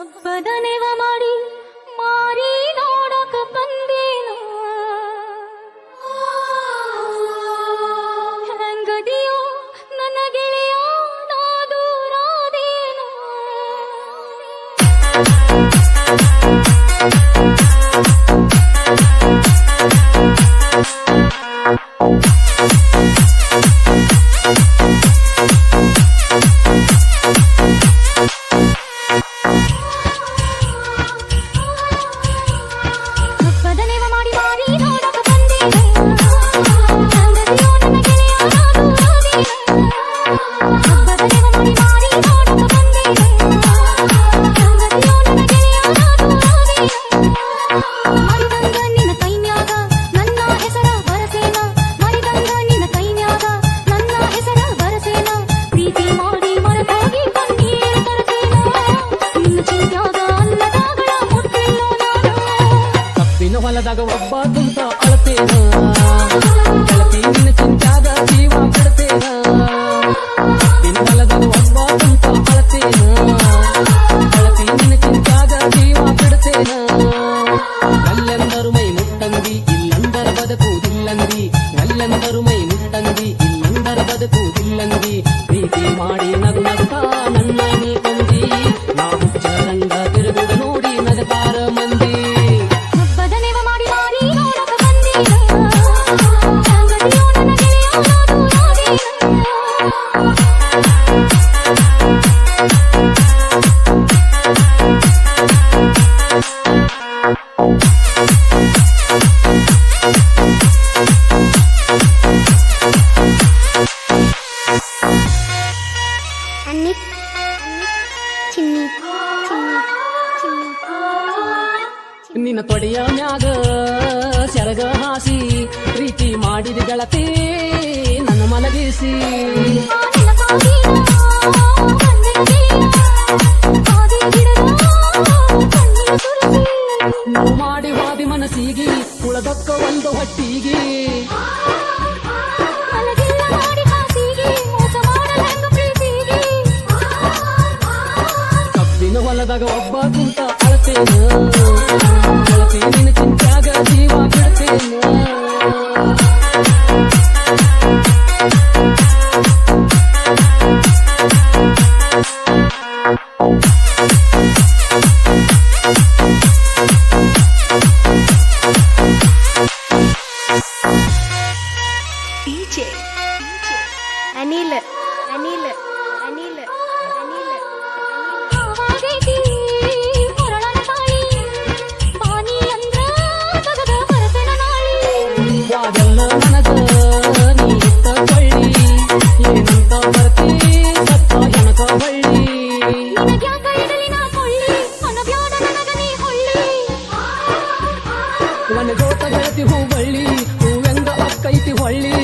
ಹಬ್ಬದ ನೆವ ಮಾಡಿ ಮಾರಿ ನೋಡಕ ಬಂದೇನ ಹೆಂಗದಿಯೋ ನನ್ನ ಗೆಳೆಯ ನಾ ದೂರಾದೇನ ಹೊಲದಾಗ ಒಬ್ಬ ಕುಂತ ಅಳತೇನ ಗೆಳತಿ ನಿನ್ನ ಚಿಂತ್ಯಾಗ ಜೀವ ಬಿಡ್ತೇನ ಹೊಲದಾಗ ಒಬ್ಬ ಕುಂತ ಅಳತೇನ ಗೆಳತಿ ನಿನ್ನ ಚಿಂತ್ಯಾಗ ಜೀವ ಬಿಡ್ತೇನ ಎಲ್ಲೆಂದರು ಮೈ ಮುಟ್ಟಂದಿ ಇಲ್ಲಂದರ ಬದುಕುವುದಿಲ್ಲಂದಿ ಎಲ್ಲೆಂದರು ಮೈ ಮುಟ್ಟಂದಿ ಇಲ್ಲಂದರ ಬದುಕುವುದಿಲ್ಲಂದಿ ಪ್ರೀತಿ ಮಾಡಿ ನಗು ನಗುತ್ತಾ ನನ್ನ ನೀ ಕೊಂದಿ ನಾ ಹುಚ್ಚರಂಗ ತಿರುಗುಡ ನೋಡಿ ನಗತಾರ ಮಂದಿ ನಿನ್ನ ತೊಡೆಯ ಮ್ಯಾಗ ಸೆರಗ ಹಾಸಿ ಪ್ರೀತಿ ಮಾಡಿದ ಗೆಳತಿ ನನ್ನ ಮಲಗಿಸಿ ಮಾಡಿ ವಾದಿ ಮನಸ್ಸಿಗೆ ಉಳದಕ್ಕ ಒಂದು ಹೊಟ್ಟಿಗೆ ಕಬ್ಬಿನ ಹೊಲದಾಗ ಒಬ್ಬ ಕುಂತ ಅಳತೇನ ಗೆಳತಿ ನಿನ್ನ ಚಿಂತ್ಯಾಗ ಜೀವ ಬಿಡ್ತೇನ ಅನಿಲ್ ಅನಿಲ್ ಅನಿಲ್ ಅನಿಲ್ ವಾದೆಲ್ಲ ನನಗ ನೀ ಇತ್ತ ಕೊಳ್ಳಿ ಏನಂತ ಬರ್ತಿ ಸತ್ತ ಎನಕ ಬಳ್ಳಿ ಒಣಗೋತ ಗೆಳತಿ ಹೂ ಬಳ್ಳಿ ಹೂವೆಂಗ ಅಕ್ಕೈತಿ ಹೊಳ್ಳಿ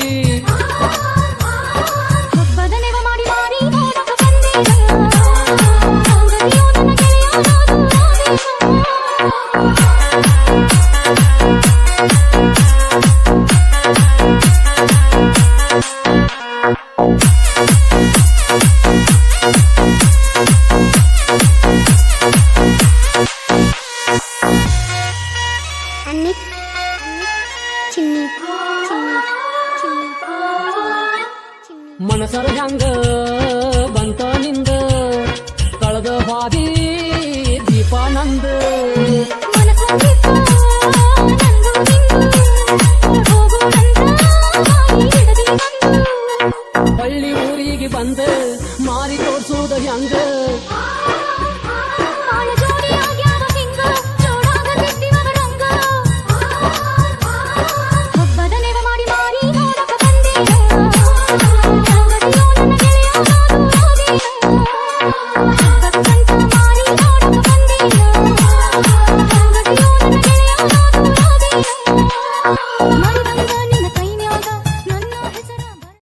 ಮನಸರ ಹಂಗ ಬಂತ ನಿಂದ ಕಳೆದ ಹಾದಿ ದೀಪಾನಂದ